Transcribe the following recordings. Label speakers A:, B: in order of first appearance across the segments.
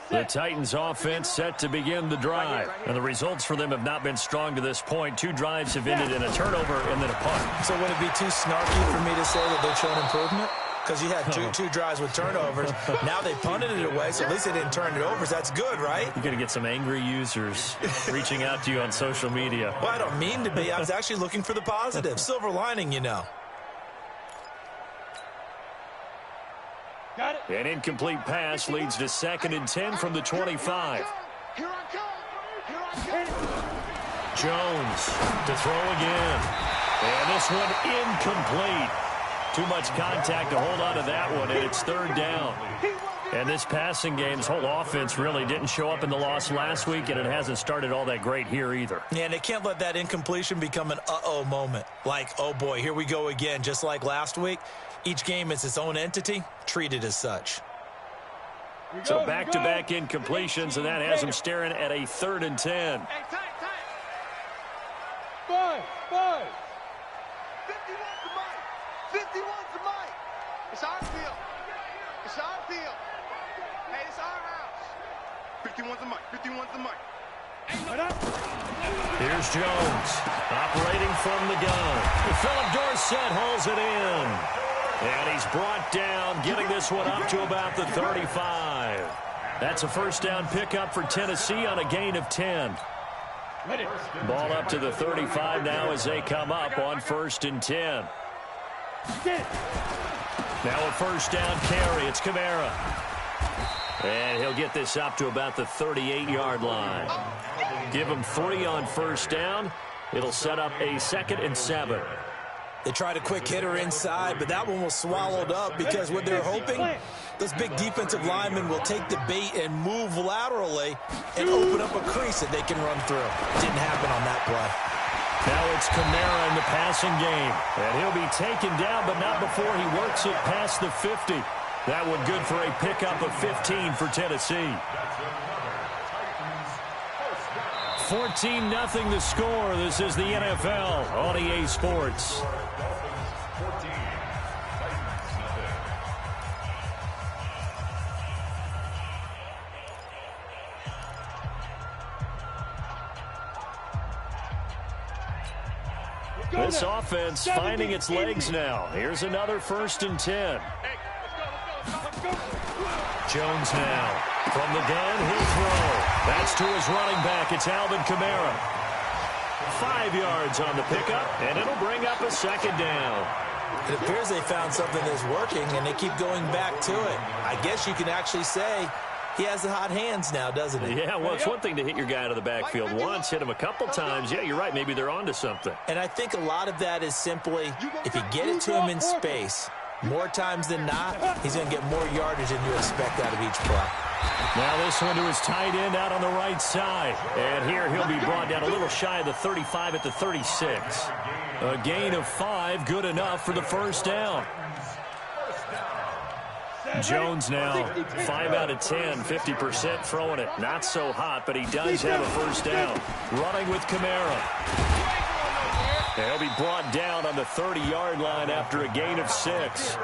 A: The Titans offense set to begin the drive. And the results for them have not been strong to this point. 2 drives have ended in a turnover and then a punt.
B: So would it be too snarky for me to say that they've shown improvement? Because you had two drives with turnovers. Now they punted it away, so at least they didn't turn it over. So that's good, right?
A: You're going to get some angry users reaching out to you on social media.
B: Well, I don't mean to be. I was actually looking for the positive. Silver lining, you know.
C: Got it.
A: An incomplete pass leads to 2nd and 10 from the 25.
C: Here I come.
A: Jones to throw again. And this one incomplete. Too much contact to hold on to that one, and it's 3rd down. And this passing game's whole offense really didn't show up in the loss last week, and it hasn't started all that great here either.
B: Yeah, and they can't let that incompletion become an uh-oh moment. Like, oh boy, here we go again, just like last week. Each game is its own entity, treated as such.
A: So back-to-back incompletions, and that has them staring at a 3rd and 10.
C: Hey, tight. 5. 51's the mic. It's our field. It's our field. Hey, it's our house. 51's the mic.
A: Here's Jones operating from the gun. Philip Dorsett holds it in. And he's brought down, getting this one up to about the 35. That's a 1st down pickup for Tennessee on a gain of 10. Ball up to the 35 now as they come up on 1st and 10. Now a 1st down carry. It's Kamara. And he'll get this up to about the 38-yard line. Give him 3 on 1st down. It'll set up a 2nd and 7.
B: They tried a quick hitter inside, but that one was swallowed up because what they're hoping, those big defensive linemen will take the bait and move laterally and open up a crease that they can run through. Didn't happen on that play.
A: Now it's Kamara in the passing game. And he'll be taken down, but not before he works it past the 50. That one good for a pickup of 15 for Tennessee. 14-0 the score. This is the NFL on EA Sports. This offense finding its legs now. Here's another 1st and 10. Jones now from the gun. He'll throw. That's to his running back. It's Alvin Kamara. 5 yards on the pickup, and it'll bring up a 2nd down.
B: It appears they found something that's working, and they keep going back to it. I guess you can actually say he has the hot hands now, doesn't he?
A: Yeah, well, it's one thing to hit your guy out of the backfield once, hit him a couple times. Yeah, you're right. Maybe they're onto something.
B: And I think a lot of that is simply if you get it to him in space, more times than not, he's going to get more yardage than you expect out of each play.
A: Now this one to his tight end out on the right side. And here he'll be brought down a little shy of the 35 at the 36. A gain of 5, good enough for the 1st down. Jones now 5 out of 10, 50% throwing it. Not so hot, but he does have a 1st down. Running with Kamara. He'll be brought down on the 30-yard line after a gain of 6.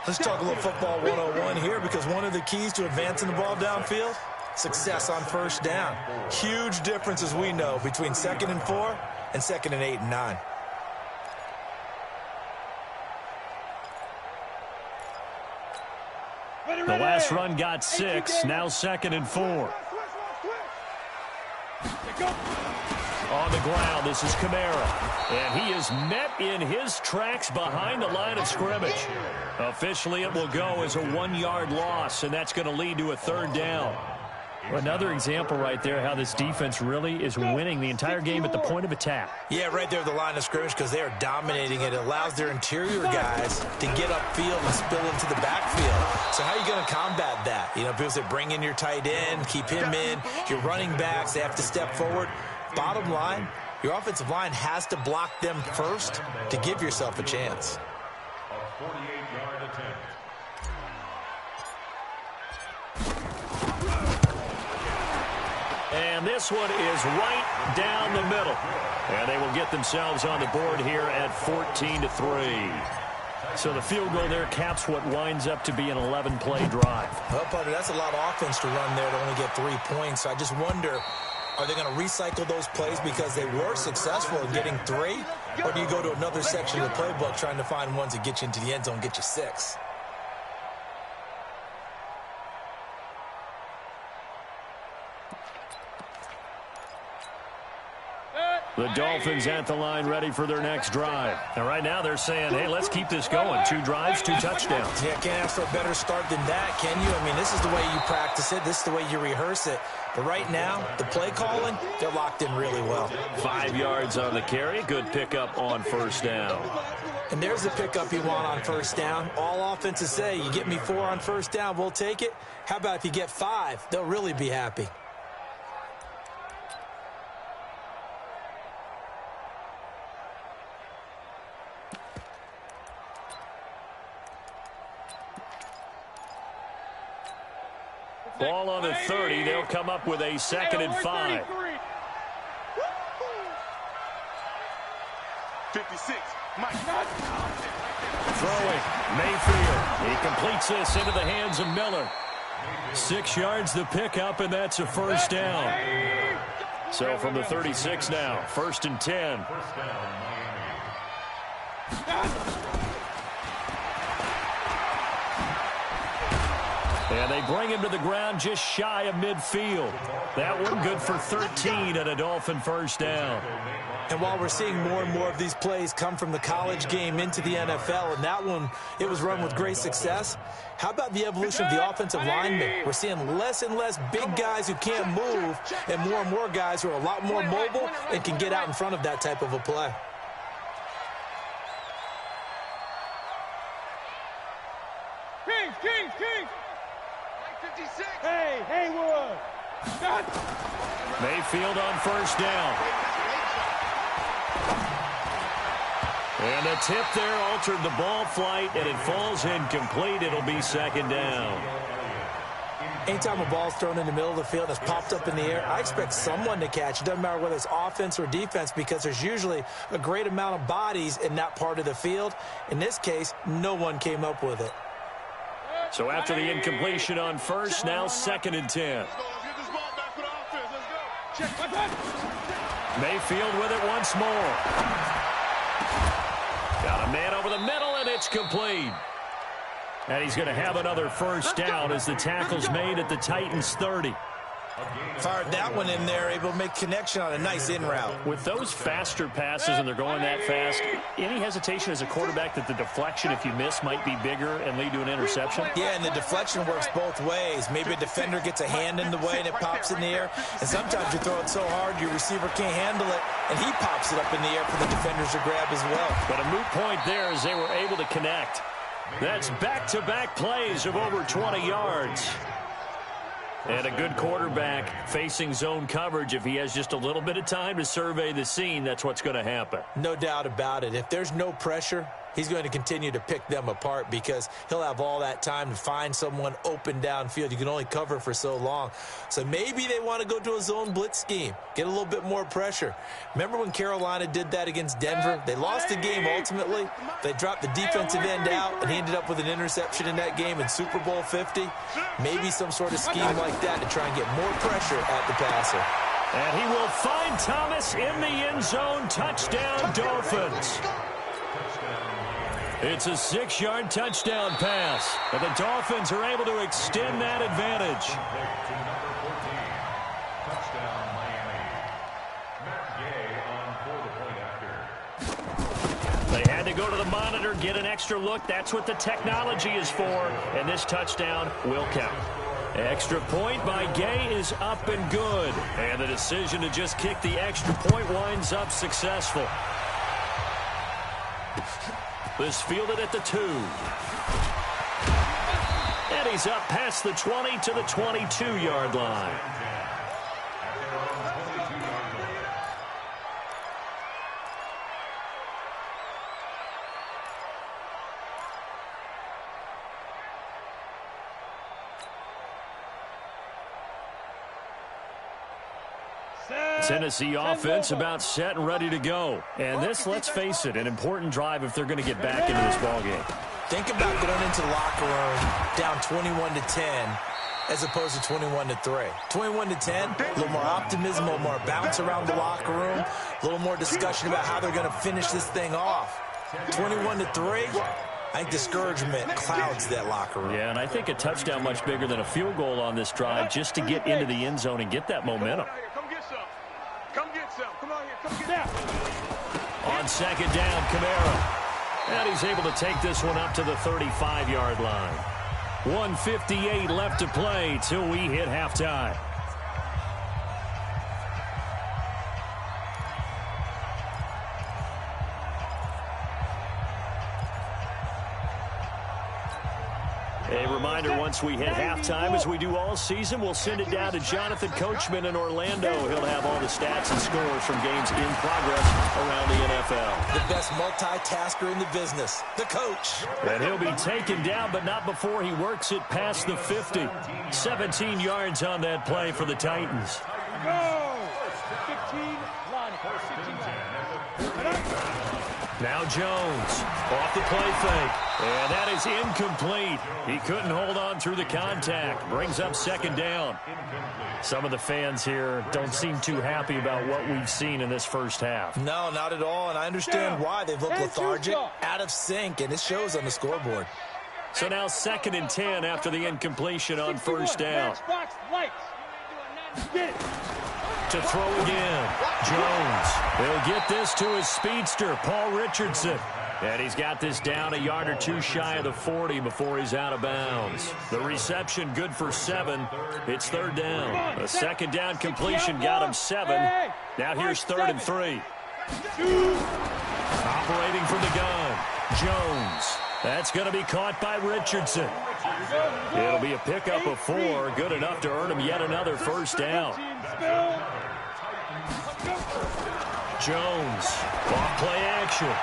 B: Let's talk a little football 101 here, because one of the keys to advancing the ball downfield, success on 1st down. Huge difference, as we know, between 2nd and 4 and 2nd and 8 and 9.
A: The last run got 6, now 2nd and 4. On the ground, this is Kamara. And he is met in his tracks behind the line of scrimmage. Officially, it will go as a 1-yard loss, and that's going to lead to a 3rd down. Another example right there how this defense really is winning the entire game at the point of attack.
B: Yeah, right there at the line of scrimmage, because they are dominating it. It allows their interior guys to get upfield and spill into the backfield. So how are you going to combat that? You know, people say bring in your tight end, keep him in. Your running backs, they have to step forward. Bottom line, your offensive line has to block them first to give yourself a chance.
D: A 48-yard attempt.
A: And this one is right down the middle. And they will get themselves on the board here at 14-3. So the field goal there caps what winds up to be an 11-play drive.
B: Well, partner, that's a lot of offense to run there to only get 3 points. So I just wonder, are they going to recycle those plays because they were successful in getting 3? Or do you go to another section of the playbook trying to find ones that get you into the end zone, get you 6?
A: The Dolphins at the line ready for their next drive. And right now they're saying, hey, let's keep this going. 2 drives, 2 touchdowns.
B: Yeah, can't ask for a better start than that, can you? I mean, this is the way you practice it. This is the way you rehearse it. But right now, the play calling, they're locked in really well.
A: 5 yards on the carry. Good pickup on first down.
B: And there's the pickup you want on first down. All offenses say, you get me 4 on first down, we'll take it. How about if you get 5? They'll really be happy.
A: Ball on the 30. They'll come up with a 2nd and 5.
C: 56. Mike.
A: Throwing. Mayfield. He completes this into the hands of Miller. 6 yards the pickup, and that's a first down. So from the 36 now, 1st and 10. And they bring him to the ground just shy of midfield. That one good for 13 and a Dolphin first down.
B: And while we're seeing more and more of these plays come from the college game into the NFL, and that one, it was run with great success, how about the evolution of the offensive linemen? We're seeing less and less big guys who can't move and more guys who are a lot more mobile and can get out in front of that type of a play.
C: Kings. 56.
E: Hey, Haywood.
A: Mayfield on first down. And a tip there altered the ball flight, and it falls incomplete. It'll be 2nd down.
B: Anytime a ball's thrown in the middle of the field that's popped up in the air, I expect someone to catch. It doesn't matter whether it's offense or defense because there's usually a great amount of bodies in that part of the field. In this case, no one came up with it.
A: So after the incompletion on first, now 2nd and 10.
C: Let's get this ball back for the offense. Let's go.
A: Mayfield with it once more. Got a man over the middle, and it's complete. And he's going to have another first down as the tackle's made at the Titans' 30.
B: Fired that one in there, able to make connection on a nice in route.
A: With those faster passes and they're going that fast, any hesitation as a quarterback that the deflection, if you miss, might be bigger and lead to an interception?
B: Yeah, and the deflection works both ways. Maybe a defender gets a hand in the way and it pops in the air. And sometimes you throw it so hard your receiver can't handle it, and he pops it up in the air for the defenders to grab as well.
A: But a moot point there as they were able to connect. That's back-to-back plays of over 20 yards. And a good quarterback facing zone coverage. If he has just a little bit of time to survey the scene, that's what's going to happen.
B: No doubt about it. If there's no pressure, he's going to continue to pick them apart because he'll have all that time to find someone open downfield. You can only cover for so long. So maybe they want to go to a zone blitz scheme, get a little bit more pressure. Remember when Carolina did that against Denver? They lost the game ultimately. They dropped the defensive end out, and he ended up with an interception in that game in Super Bowl 50. Maybe some sort of scheme like that to try and get more pressure at the passer.
A: And he will find Thomas in the end zone. Touchdown, Dolphins. It's a 6-yard touchdown pass. And the Dolphins are able to extend that advantage.
D: Touchdown, Miami. Matt Gay on for the point after.
A: They had to go to the monitor, get an extra look. That's what the technology is for. And this touchdown will count. Extra point by Gay is up and good. And the decision to just kick the extra point winds up successful. This fielded at the 2. And he's up past the 20 to the 22-yard line. Tennessee offense about set and ready to go. And this, let's face it, an important drive if they're going to get back into this ballgame.
B: Think about going into the locker room down 21-10 as opposed to 21-3. 21-10, a little more optimism, a little more bounce around the locker room, a little more discussion about how they're going to finish this thing off. 21-3, I think discouragement clouds that locker room.
A: Yeah, and I think a touchdown much bigger than a field goal on this drive just to get into the end zone and get that momentum.
C: Come get some. Come get some. Come on here. Come get some.
A: On second down, Kamara. And he's able to take this one up to the 35-yard line. 1:58 left to play till we hit halftime. A reminder, once we hit halftime, as we do all season, we'll send it down to Jonathan Coachman in Orlando. He'll have all the stats and scores from games in progress around the NFL.
B: The best multitasker in the business, the coach.
A: And he'll be taken down, but not before he works it past the 50. 17 yards on that play for the Titans.
C: Go! 15 line. 15 line.
A: Now Jones off the play fake. And that is incomplete. He couldn't hold on through the contact. Brings up second down. Some of the fans here don't seem too happy about what we've seen in this first half.
B: No, not at all, and I understand why. They've looked lethargic, out of sync, and it shows on the scoreboard.
A: So now 2nd and 10 after the incompletion on first down. To throw again. Jones. He'll get this to his speedster, Paul Richardson. And he's got this down a yard or two shy of the 40 before he's out of bounds. The reception good for 7. It's 3rd down. A second down completion got him 7. Now here's 3rd and 3. Operating from the gun. Jones. That's going to be caught by Richardson. It'll be a pickup of 4. Good enough to earn him yet another first down. Jones. Off play action.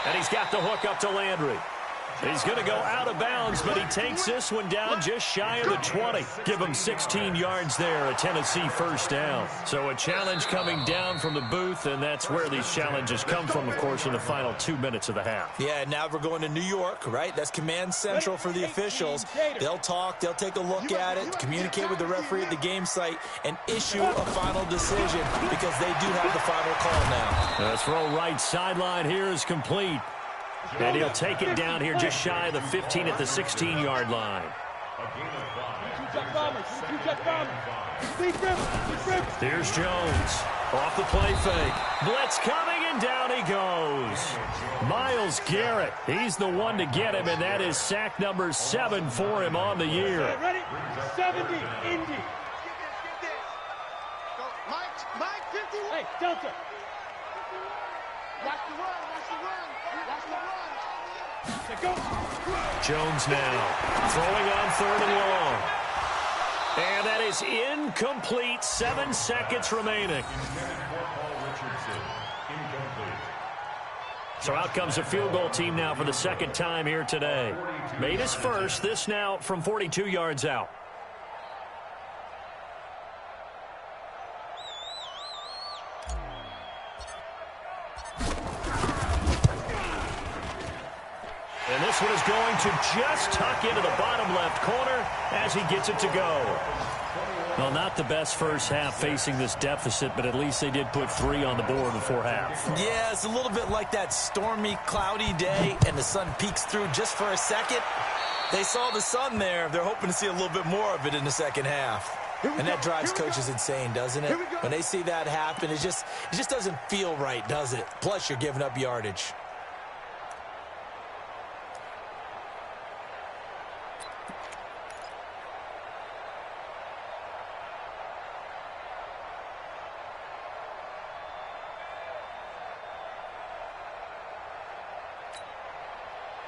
A: And he's got the hook up to Landry. He's going to go out of bounds, but he takes this one down just shy of the 20. Give him 16 yards there, a Tennessee first down. So a challenge coming down from the booth, and that's where these challenges come from, of course, in the final 2 minutes of the half.
B: Yeah, now we're going to New York, right? That's command central for the officials. They'll talk, they'll take a look at it, communicate with the referee at the game site, and issue a final decision because they do have the final call now.
A: The throw right sideline here is complete. And he'll take it down here just shy of the 15 at the 16-yard line. Here's Jones. Off the play fake. Blitz coming, and down he goes. Myles Garrett, he's the one to get him, and that is sack number 7 for him on the year.
C: Ready? 70, Indy. Get this. Go, Mike, 51. Hey, Delta. Watch the run. Go.
A: Jones now throwing on 3rd and long. And that is incomplete. 7 seconds remaining. So out comes a field goal team now for the 2nd time here today. Made his first. This now from 42 yards out. And this one is going to just tuck into the bottom left corner as he gets it to go. Well, not the best first half facing this deficit, but at least they did put 3 on the board before half.
B: Yeah, it's a little bit like that stormy, cloudy day, and the sun peeks through just for a second. They saw the sun there. They're hoping to see a little bit more of it in the second half. And that drives coaches insane, doesn't it? When they see that happen, it just doesn't feel right, does it? Plus, you're giving up yardage.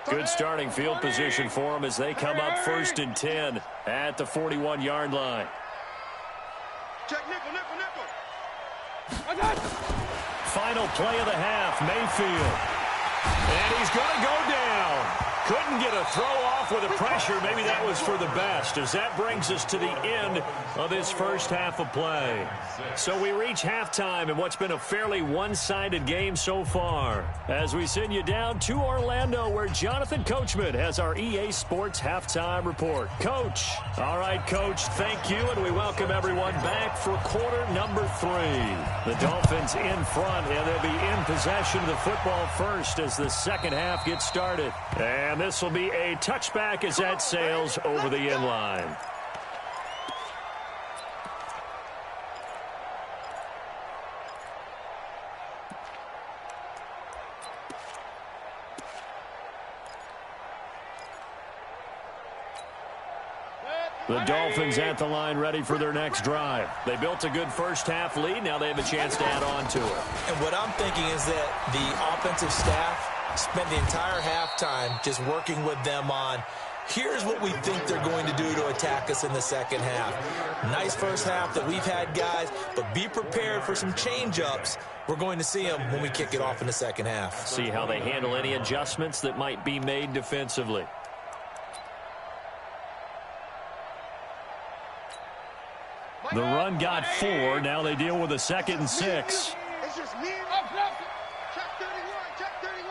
A: Good starting field position for them as they come up 1st and 10 at the 41-yard line.
C: Check nickel.
A: Final play of the half, Mayfield. And he's going to go down. Couldn't get a throw off with the pressure. Maybe that was for the best, as that brings us to the end of this first half of play. So we reach halftime in what's been a fairly one-sided game so far, as we send you down to Orlando, where Jonathan Coachman has our EA Sports halftime report. Coach. All right, Coach, thank you, and we welcome everyone back for quarter number 3. The Dolphins in front, and they'll be in possession of the football first as the second half gets started. And this will be a touchback as that sails over the end line. The Dolphins at the line ready for their next drive. They built a good first half lead. Now they have a chance to add on to it.
B: And what I'm thinking is that the offensive staff spent the entire halftime just working with them on, here's what we think they're going to do to attack us in the second half. Nice first half that we've had, guys, but be prepared for some change-ups. We're going to see them when we kick it off in the second half.
A: See how they handle any adjustments that might be made defensively. The run got 4. Now they deal with a 2nd and 6.
C: It's just me. Check 31. Check 31.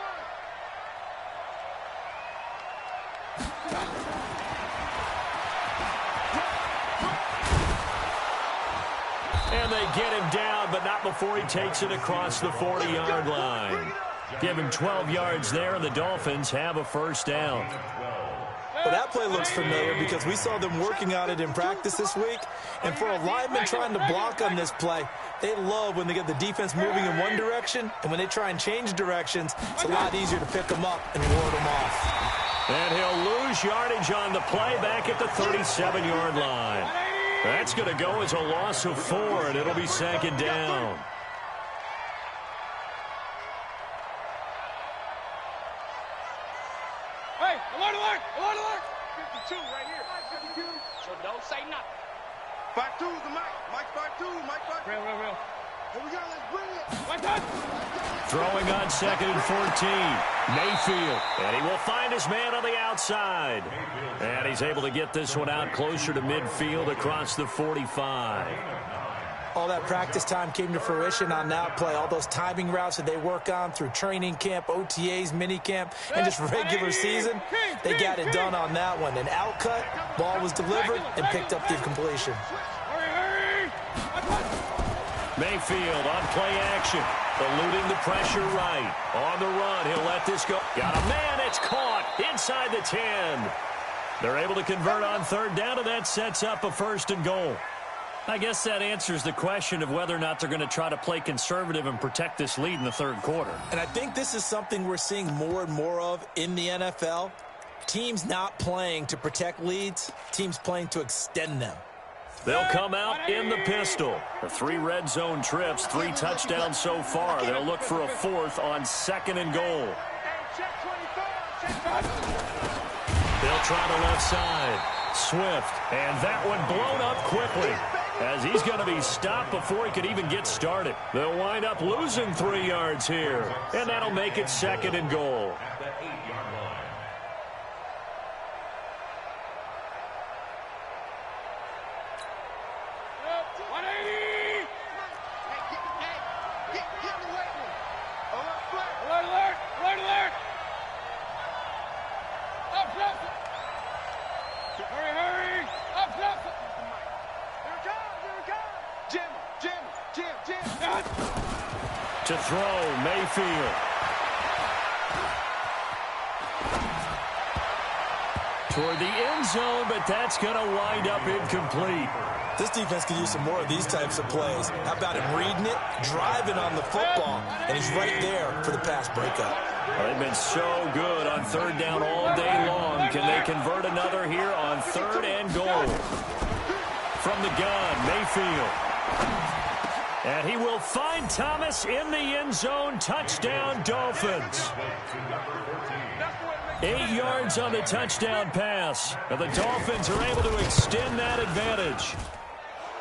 A: And they get him down, but not before he takes it across the 40-yard line. Give him 12 yards there, and the Dolphins have a first down.
B: Well, that play looks familiar because we saw them working on it in practice this week. And for a lineman trying to block on this play, they love when they get the defense moving in one direction. And when they try and change directions, it's a lot easier to pick them up and ward them off.
A: And he'll lose yardage on the play back at the 37-yard line. That's going to go as a loss of 4, and it'll be 2nd down.
C: Hey, alert, alert, alert, alert. 52 right here. 52. So don't say nothing. 52 is the mic. Mike 52. Mike 52. Real. Here we go. Let's bring it. Mike touch.
A: Throwing on 2nd and 14. Mayfield. And he will find his man on the outside. And he's able to get this one out closer to midfield across the 45.
B: All that practice time came to fruition on that play. All those timing routes that they work on through training camp, OTAs, minicamp, and just regular season, they got it done on that one. An outcut, ball was delivered, and picked up the completion.
A: Mayfield on play action, eluding the pressure right. On the run, he'll let this go. Got a man, it's caught inside the 10. They're able to convert on 3rd down, and that sets up a 1st and goal. I guess that answers the question of whether or not they're going to try to play conservative and protect this lead in the 3rd quarter.
B: And I think this is something we're seeing more and more of in the NFL. Teams not playing to protect leads, teams playing to extend them.
A: They'll come out in the pistol. The 3 red zone trips, 3 touchdowns so far. They'll look for a 4th on 2nd and goal. They'll try the left side. Swift, and that one blown up quickly, as he's going to be stopped before he could even get started. They'll wind up losing 3 yards here, and that'll make it 2nd and goal. To throw, Mayfield. Toward the end zone, but that's going to wind up incomplete.
B: This defense could use some more of these types of plays. How about him reading it, driving on the football, and he's right there for the pass breakup.
A: Well, they've been so good on 3rd down all day long. Can they convert another here on 3rd and goal? From the gun, Mayfield. And he will find Thomas in the end zone. Touchdown, Dolphins. 8 yards on the touchdown pass. And the Dolphins are able to extend that advantage.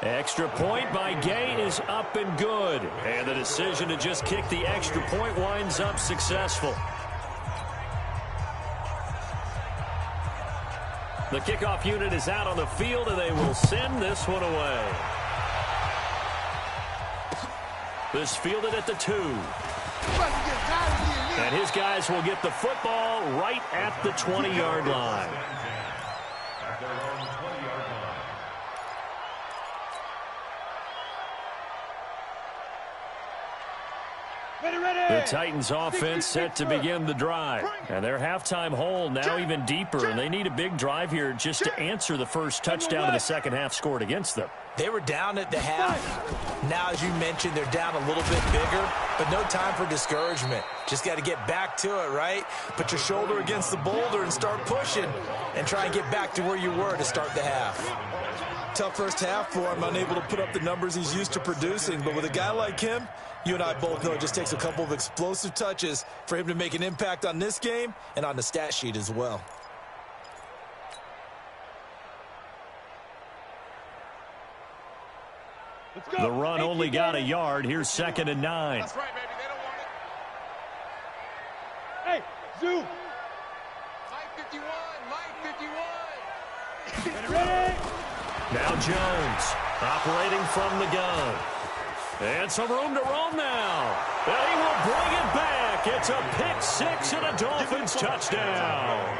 A: Extra point by Gay is up and good. And the decision to just kick the extra point winds up successful. The kickoff unit is out on the field, and they will send this one away. This fielded at the 2. And his guys will get the football right at the 20-yard line.
D: At their own 20-yard line.
A: The Titans offense set to begin the drive. And their halftime hole now even deeper, and they need a big drive here just to answer the first touchdown of the second half scored against them.
B: They were down at the half. Now, as you mentioned, they're down a little bit bigger, but no time for discouragement. Just got to get back to it, right? Put your shoulder against the boulder and start pushing and try and get back to where you were to start the half. Tough first half for him, unable to put up the numbers he's used to producing, but with a guy like him, you and I both know it just takes a couple of explosive touches for him to make an impact on this game and on the stat sheet as well.
A: The run only got a yard. Here's 2nd and 9.
C: That's right, baby. They don't want it. Hey, Zoo. Mike 51. Mike 51. Ready.
A: Now Jones operating from the gun. And some room to roam now. And he will bring it back. It's a pick-6 and a Dolphins touchdown.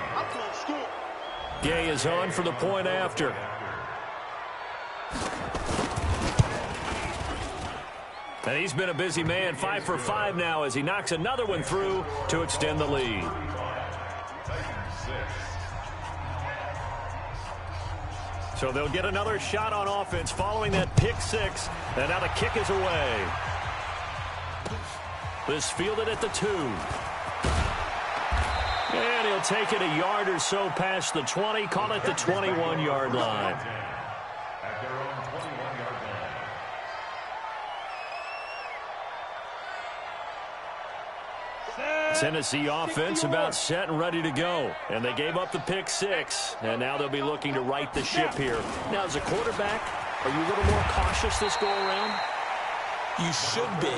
A: Gay is on for the point after. And he's been a busy man, 5 for 5 now as he knocks another one through to extend the lead. So they'll get another shot on offense following that pick-6. And now the kick is away. This fielded at the 2. And he'll take it a yard or so past the 20. Call it the 21-yard line.
D: At their own 21-yard line.
A: Tennessee offense about set and ready to go. And they gave up the pick-6. And now they'll be looking to right the ship here. Now, as a quarterback, are you a little more cautious this go-around?
B: You should be,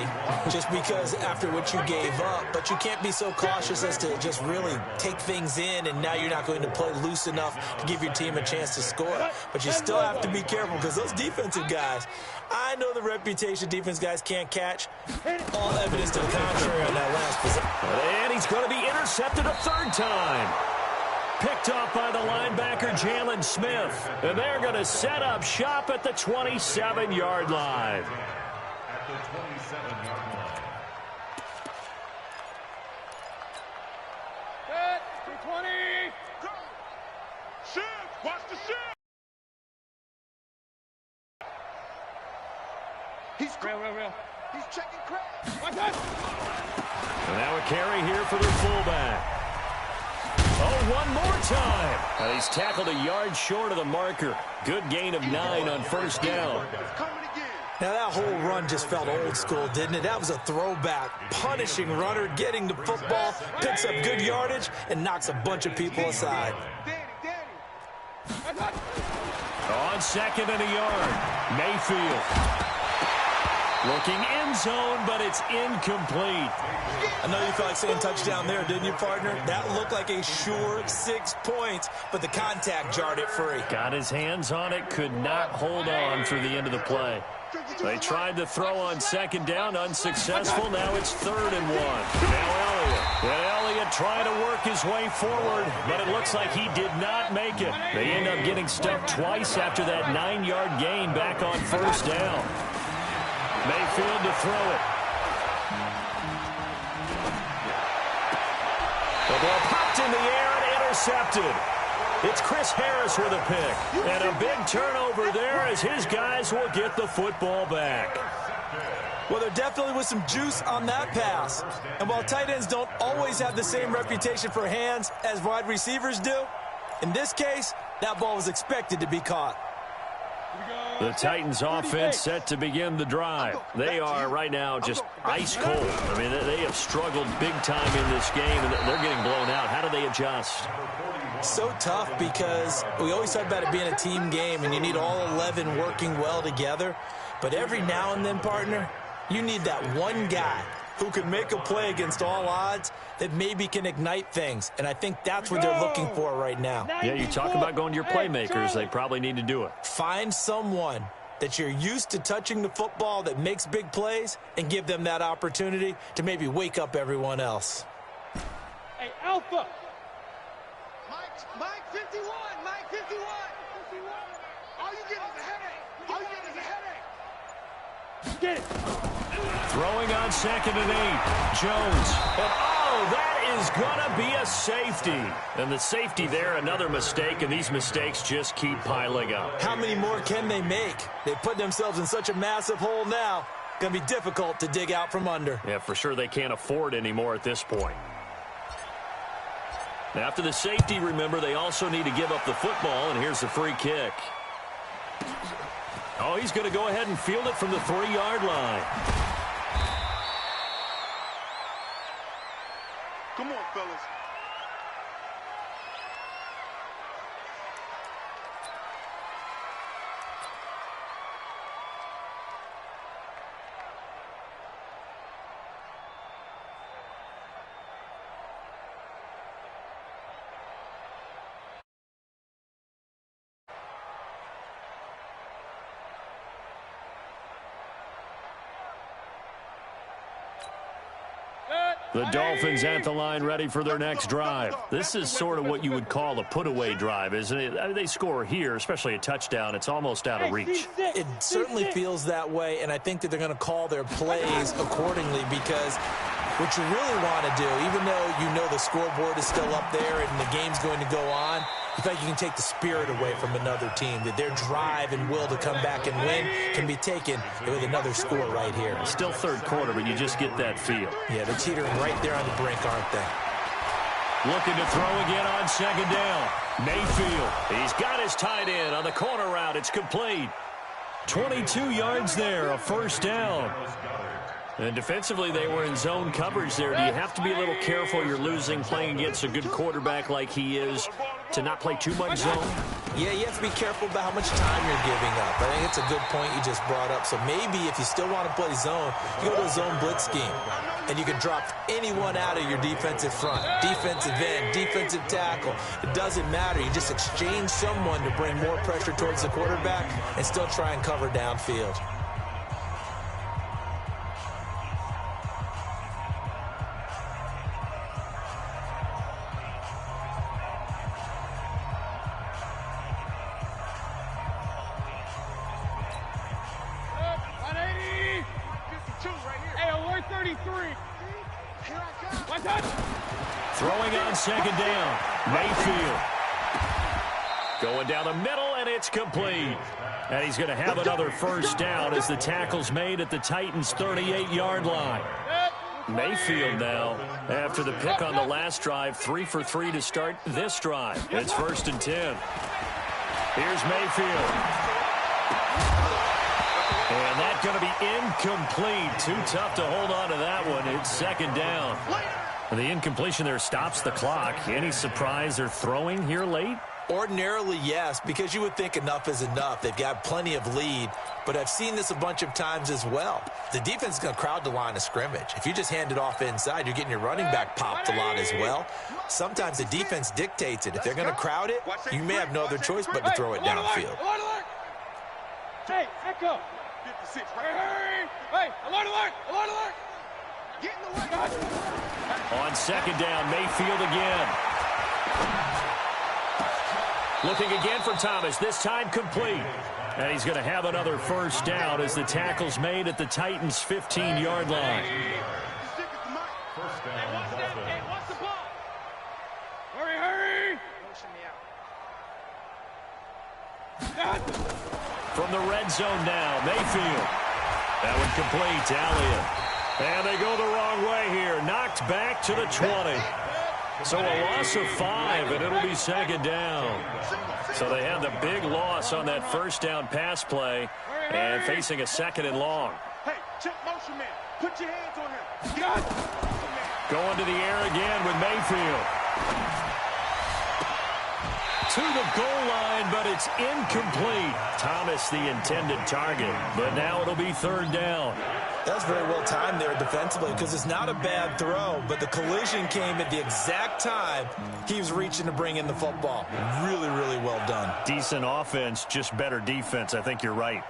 B: just because after what you gave up, but you can't be so cautious as to just really take things in, and now you're not going to play loose enough to give your team a chance to score. But you still have to be careful because those defensive guys, I know the reputation defense guys can't catch. All evidence to the contrary on that last possession.
A: And he's going to be intercepted a 3rd time. Picked off by the linebacker, Jalen Smith. And they're going to set up shop at the 27-yard line.
D: At the 27-yard line.
C: Set. 220. Shift. Watch the shift. He's real. He's checking crack. Watch that.
A: And now a carry here for their fullback. Oh, one more time. And he's tackled a yard short of the marker. Good gain of 9 on 1st down.
B: Now, that whole run just felt old school, didn't it? That was a throwback, punishing runner, getting the football, picks up good yardage, and knocks a bunch of people aside.
A: On 2nd and a yard, Mayfield. Looking end zone, but it's incomplete.
B: I know you felt like saying touchdown there, didn't you, partner? That looked like a sure 6 points, but the contact jarred it free.
A: Got his hands on it, could not hold on through the end of the play. They tried to throw on 2nd down, unsuccessful. Now it's 3rd and 1. Now Elliott. And Elliott trying to work his way forward, but it looks like he did not make it. They end up getting stuck twice after that 9-yard gain back on 1st down. Mayfield to throw it. The ball popped in the air and intercepted. It's Chris Harris with a pick. And a big turnover there as his guys will get the football back.
B: Well, there definitely was some juice on that pass. And while tight ends don't always have the same reputation for hands as wide receivers do, in this case, that ball was expected to be caught.
A: The Titans offense set to begin the drive. They are right now just ice cold. I mean, they have struggled big time in this game, and they're getting blown out. How do they adjust?
B: So tough because we always talk about it being a team game, and you need all 11 working well together. But every now and then, partner, you need that one guy who can make a play against all odds that maybe can ignite things. And I think that's what they're looking for right now.
A: Yeah, you talk about going to your playmakers. They probably need to do it.
B: Find someone that you're used to touching the football that makes big plays and give them that opportunity to maybe wake up everyone else.
C: Hey, Alpha. Mike 51. Mike 51. All you get is a headache. All you get is a headache. Get it.
A: Throwing on 2nd and 8. Jones. And oh, that is going to be a safety. And the safety there, another mistake, and these mistakes just keep piling up.
B: How many more can they make? They put themselves in such a massive hole now. Going to be difficult to dig out from under.
A: Yeah, for sure they can't afford anymore at this point. After the safety, remember, they also need to give up the football, and here's the free kick. Oh, he's going to go ahead and field it from the 3-yard line.
C: Come on, fellas.
A: The Dolphins at the line ready for their next drive. This is sort of what you would call a put-away drive, isn't it? I mean, they score here, especially a touchdown. It's almost out of reach.
B: It certainly feels that way, and I think that they're going to call their plays accordingly because what you really want to do, even though you know the scoreboard is still up there and the game's going to go on, you feel like you can take the spirit away from another team, that their drive and will to come back and win can be taken with another score right here.
A: Still third quarter, but you just get that feel.
B: Yeah, they're teetering right there on the brink, aren't they?
A: Looking to throw again on 2nd down. Mayfield, he's got his tight end on the corner route. It's complete. 22 yards there, a first down. And defensively, they were in zone coverage there. Do you have to be a little careful? You're losing, playing against a good quarterback like he is, to not play too much zone?
B: Yeah, you have to be careful about how much time you're giving up. I think it's a good point you just brought up. So maybe if you still want to play zone, you go to a zone blitz scheme. And you can drop anyone out of your defensive front. Defensive end, defensive tackle. It doesn't matter. You just exchange someone to bring more pressure towards the quarterback and still try and cover downfield.
A: Throwing on 2nd down. Mayfield. Going down the middle, and it's complete. And he's going to have another first down as the tackle's made at the Titans' 38-yard line. Mayfield now, after the pick on the last drive, 3 for 3 to start this drive. It's 1st and 10. Here's Mayfield. And that's going to be incomplete. Too tough to hold on to that one. It's 2nd down. And the incompletion there stops the clock. Any surprise they're throwing here late?
B: Ordinarily, yes, because you would think enough is enough. They've got plenty of lead, but I've seen this a bunch of times as well. The defense is going to crowd the line of scrimmage. If you just hand it off inside, you're getting your running back popped a lot as well. Sometimes the defense dictates it. If they're going to crowd it, you may have no other choice but to throw it downfield.
C: Hey, Echo. 56, right? Hey, alert, alert, alert, alert. Get in the way.
A: On 2nd down, Mayfield again. Looking again for Thomas, this time complete. And he's going to have another first down as the tackle's made at the Titans' 15-yard line.
D: First down, Dolphins.
C: Hey, watch the ball. Hurry, hurry.
A: From the red zone now, Mayfield. That one complete to Elliott. And they go the wrong way here. Knocked back to the 20. So a loss of 5, and it'll be 2nd down. So they had the big loss on that first down pass play and facing a 2nd and long.
C: Hey, check motion man. Put your hands on him.
A: Going to the air again with Mayfield. To the goal line, but it's incomplete. Thomas the intended target, but now it'll be 3rd down.
B: That was very well timed there defensively because it's not a bad throw, but the collision came at the exact time he was reaching to bring in the football. Really, really well done.
A: Decent offense, just better defense. I think you're right.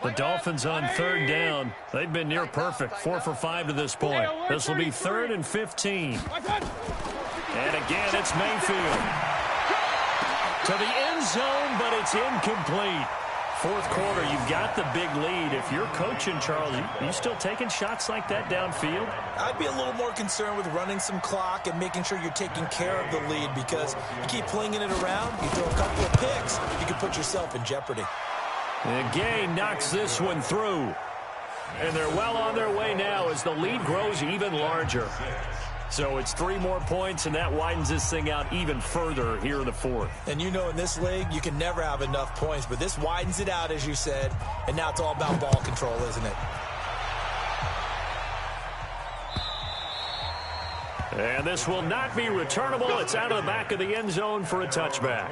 A: The Dolphins on third down. They've been near perfect, 4 for 5 to this point. This will be 3rd and 15. And again, it's Mayfield. To the end zone, but it's incomplete. Fourth quarter, you've got the big lead. If you're coaching, Charles, you still taking shots like that downfield?
B: I'd be a little more concerned with running some clock and making sure you're taking care of the lead because you keep flinging it around, you throw a couple of picks, you can put yourself in jeopardy.
A: And Gay knocks this one through. And they're well on their way now as the lead grows even larger. So it's 3 more points, and that widens this thing out even further here in the fourth.
B: And you know in this league, you can never have enough points, but this widens it out, as you said, and now it's all about ball control, isn't it?
A: And this will not be returnable. It's out of the back of the end zone for a touchback.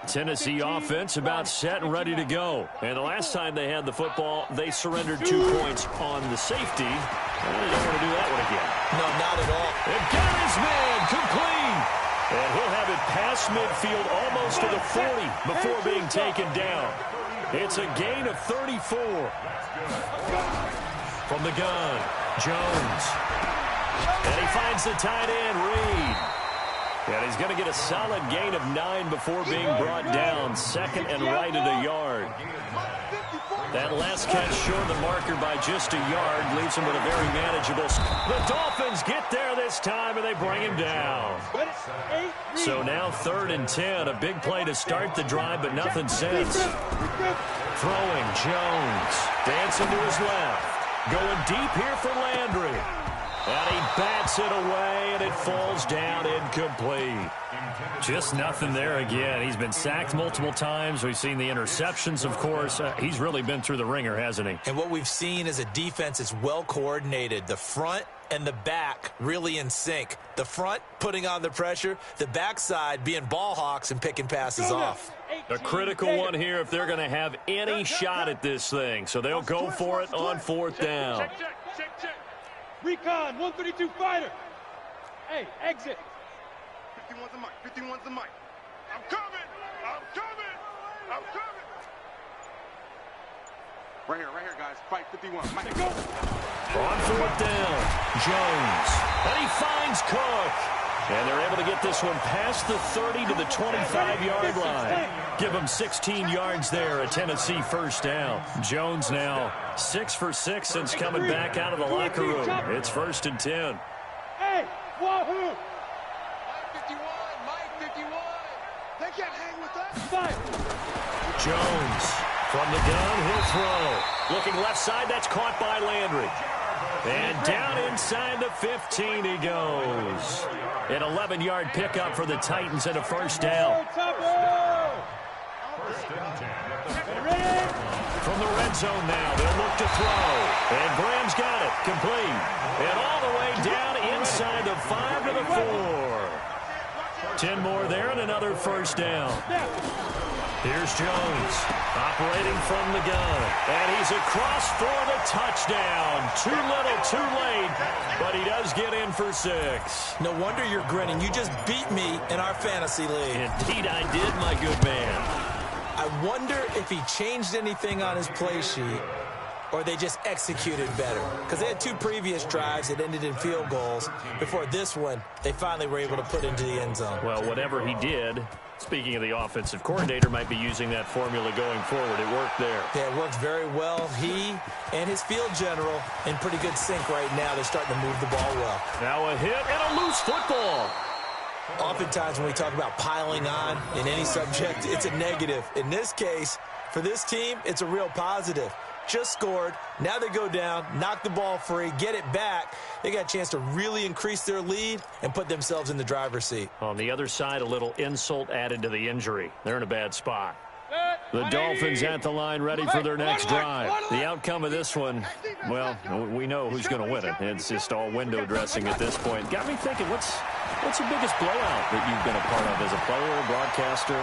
A: Tennessee offense about set and ready to go. And the last time they had the football, they surrendered 2 points on the safety. And they don't want to do that one again.
B: No, not at all.
A: And got his man complete. And he'll have it past midfield almost to the 40 before being taken down. It's a gain of 34. From the gun, Jones. And he finds the tight end, Reed. And he's going to get a solid gain of 9 before being brought down. Second and right at a yard. That last catch short of the marker by just a yard leaves him with a very manageable. The Dolphins get there this time, and they bring him down. So now 3rd and 10. A big play to start the drive, but nothing since. Throwing, Jones. Dancing to his left. Going deep here for Landry. And he bats it away, and it falls down incomplete. Just nothing there again. He's been sacked multiple times. We've seen the interceptions, of course. He's really been through the ringer, hasn't he?
B: And what we've seen is a defense that's well coordinated. The front and the back really in sync. The front putting on the pressure, the backside being ball hawks and picking passes off.
A: A critical one here if they're going to have any shot at this thing. So they'll go for it on 4th down.
C: Check. Recon, 132 fighter. Hey, exit. 51's the mic. 51's the mic. I'm coming. Right here, guys. Fight 51. Mike. Go.
A: On 4th down, Jones. And he finds Cook. And they're able to get this one past the 30 to the 25-yard line. Give them 16 yards there, a Tennessee 1st down. Jones now 6 for 6 since coming back out of the locker room. It's 1st and 10.
C: Hey, wahoo! Mike 51. They can't hang with us.
A: Jones from the gun, he'll throw. Looking left side, that's caught by Landry. And down inside the 15 he goes. An 11-yard pickup for the Titans and a 1st down. From the red zone now, they'll look to throw. And Graham's got it, complete. And all the way down inside the 5 to the 4. 10 more there and another 1st down. Here's Jones, operating from the gun. And he's across for the touchdown. Too little, too late, but he does get in for 6.
B: No wonder you're grinning. You just beat me in our fantasy league.
A: Indeed I did, my good man.
B: I wonder if he changed anything on his play sheet or they just executed better. Because they had 2 previous drives that ended in field goals. Before this one, they finally were able to put into the end zone.
A: Well, whatever he did, speaking of the offensive coordinator, might be using that formula going forward. It worked there.
B: Yeah, it worked very well. He and his field general in pretty good sync right now. They're starting to move the ball well.
A: Now a hit and a loose football.
B: Oftentimes when we talk about piling on in any subject, it's a negative. In this case, for this team, it's a real positive. just scored. Now they go down, knock the ball free, get it back. They got a chance to really increase their lead and put themselves in the driver's seat.
A: On the other side, a little insult added to the injury. They're in a bad spot. The Dolphins at the line, ready for their next drive. The outcome of this one, well, we know who's going to win it. It's just all window dressing at this point. Got me thinking, what's the biggest blowout that you've been a part of as a player, broadcaster?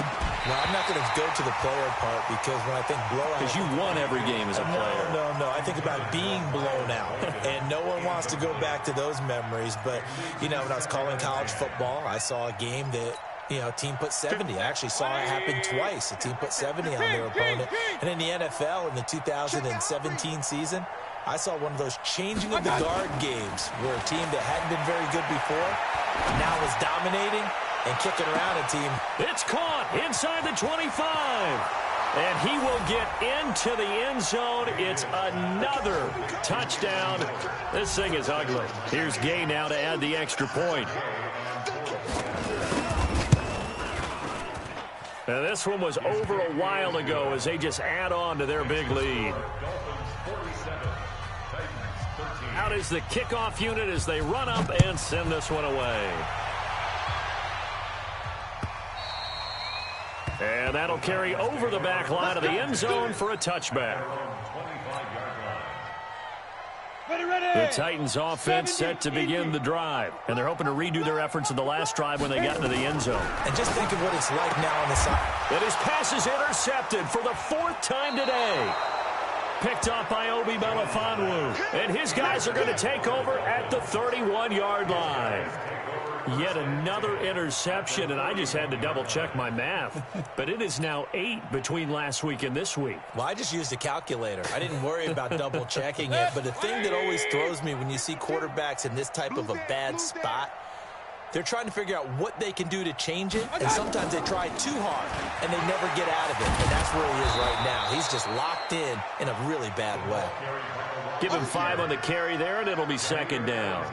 B: No, I'm not going to go to the player part because when I think blowout...
A: Because you won every game as a player.
B: No. I think about being blown out. And no one wants to go back to those memories. But, you know, when I was calling college football, I saw a game that... You know, a team put 70. I actually saw it happen twice. A team put 70 on their opponent. And in the NFL, in the 2017 season, I saw one of those changing of the guard games where a team that hadn't been very good before now is dominating and kicking around a team.
A: It's caught inside the 25. And he will get into the end zone. It's another touchdown. This thing is ugly. Here's Gay now to add the extra point. Now, this one was over a while ago as they just add on to their big lead. Out is the kickoff unit as they run up and send this one away. And that'll carry over the back line of the end zone for a touchback. The Titans offense set to begin the drive, and they're hoping to redo their efforts in the last drive when they got into the end zone.
B: And just think of what it's like now on the side.
A: And his pass is intercepted for the fourth time today. Picked off by Obi Melifonwu, and his guys are going to take over at the 31-yard line. Yet another interception, and I just had to double-check my math. But it is now 8 between last week and this week.
B: Well, I just used a calculator. I didn't worry about double-checking it. But the thing that always throws me when you see quarterbacks in this type of a bad spot, they're trying to figure out what they can do to change it, and sometimes they try too hard, and they never get out of it. And that's where he is right now. He's just locked in a really bad way.
A: Give him 5 on the carry there, and it'll be second down.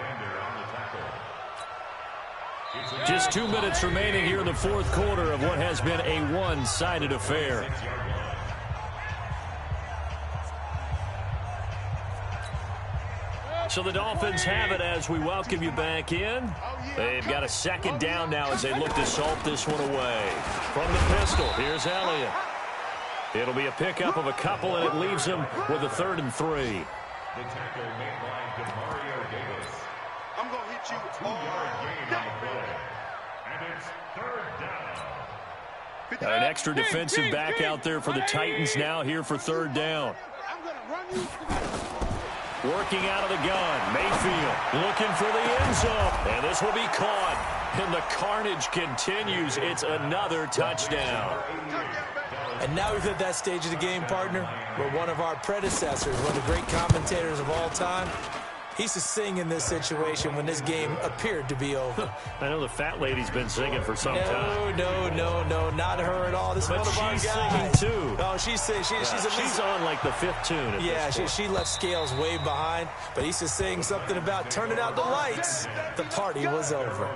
A: Just 2 minutes remaining here in the fourth quarter of what has been a one-sided affair. So the Dolphins have it as we welcome you back in. They've got a second down now as they look to salt this one away. From the pistol, here's Elliott. It'll be a pickup of a couple, and it leaves him with a 3rd and 3.
D: The tackle made by Demario Davis.
C: I'm going to hit you all
D: and it's 3rd down.
A: An extra defensive back out there for the Titans now here for 3rd down.
C: I'm going to run you.
A: Working out of the gun, Mayfield looking for the end zone. And this will be caught. And the carnage continues. It's another touchdown.
B: And now we've hit that stage of the game, partner, where one of our predecessors, one of the great commentators of all time, he used to sing in this situation when this game appeared to be over.
A: I know the fat lady's been singing for some time.
B: No, not her at all. This is one of our guys.
A: She's singing too.
B: Oh, she's
A: on like the 5th tune.
B: Yeah, she left Scales way behind, but he used to sing something about turning out the lights. The party was over.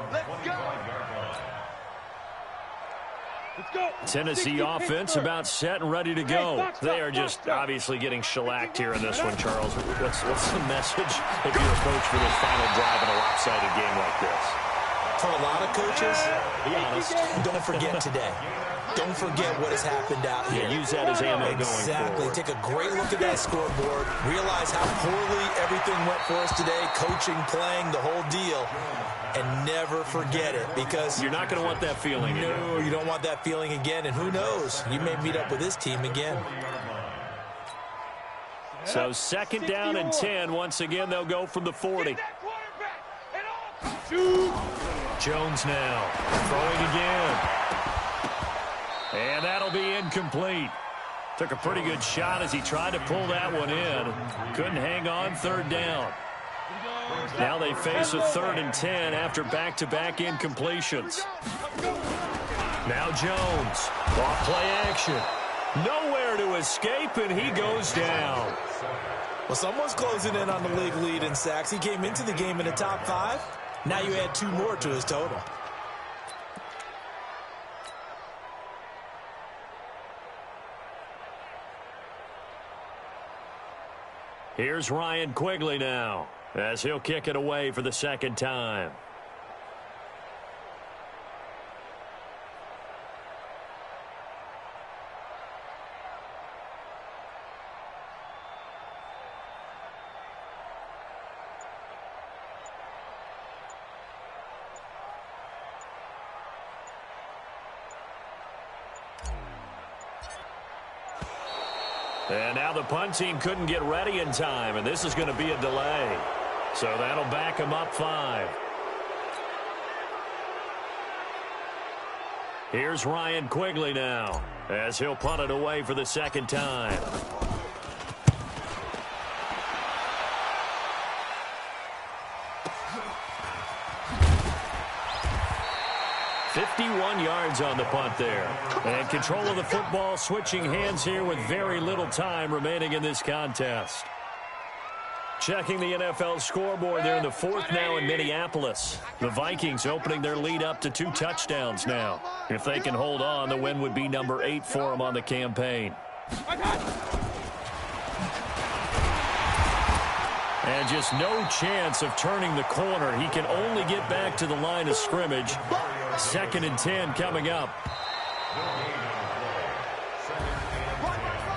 A: Tennessee offense about set and ready to go. They are just obviously getting shellacked here in this one, Charles. What's the message if you're a coach for this final drive in a lopsided game like this?
B: For a lot of coaches, be honest, don't forget today. Don't forget what has happened out here.
A: Yeah, use that as ammo going forward.
B: Exactly. Take a great look at that scoreboard. Realize how poorly everything went for us today. Coaching, playing, the whole deal. And never forget it, because
A: you're not going to want that feeling again.
B: No, you don't want that feeling again. And who knows? You may meet up with this team again.
A: So 2nd down and 10. Once again, they'll go from the 40. Jones now throwing again. And that'll be incomplete. Took a pretty good shot as he tried to pull that one in. Couldn't hang on. 3rd down. Now they face a 3rd and 10 after back-to-back incompletions. Now Jones. Off play action. Nowhere to escape, and he goes down.
B: Well, someone's closing in on the league lead in sacks. He came into the game in the top 5. Now you add 2 more to his total.
A: Here's Ryan Quigley now, as he'll kick it away for the second time. And now the punt team couldn't get ready in time, and this is going to be a delay. So that'll back them up 5. Here's Ryan Quigley now, as he'll punt it away for the second time. "51 yards on the punt there. And control of the football switching hands here with very little time remaining in this contest. Checking the NFL scoreboard there in the 4th now in Minneapolis. The Vikings opening their lead up to 2 touchdowns now. If they can hold on, the win would be number 8 for them on the campaign. And just no chance of turning the corner. He can only get back to the line of scrimmage. 2nd and 10 coming up.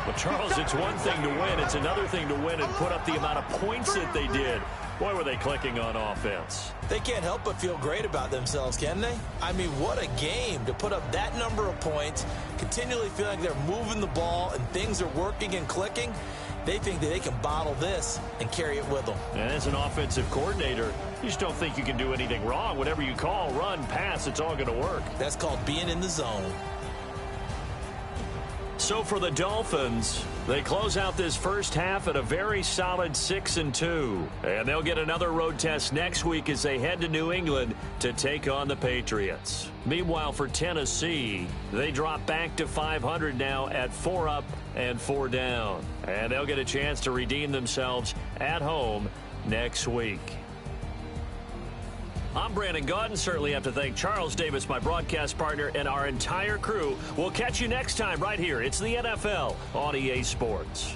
A: Well, Charles, it's one thing to win. It's another thing to win and put up the amount of points that they did. Boy, were they clicking on offense.
B: They can't help but feel great about themselves, can they? I mean, what a game to put up that number of points, continually feeling like they're moving the ball and things are working and clicking. They think that they can bottle this and carry it with them.
A: And as an offensive coordinator, you just don't think you can do anything wrong. Whatever you call, run, pass, it's all going to work.
B: That's called being in the zone.
A: So for the Dolphins, they close out this first half at a very solid 6-2. And they'll get another road test next week as they head to New England to take on the Patriots. Meanwhile, for Tennessee, they drop back to 500 now at 4 up and 4 down. And they'll get a chance to redeem themselves at home next week. I'm Brandon Gaudin. Certainly have to thank Charles Davis, my broadcast partner, and our entire crew. We'll catch you next time right here. It's the NFL on EA Sports.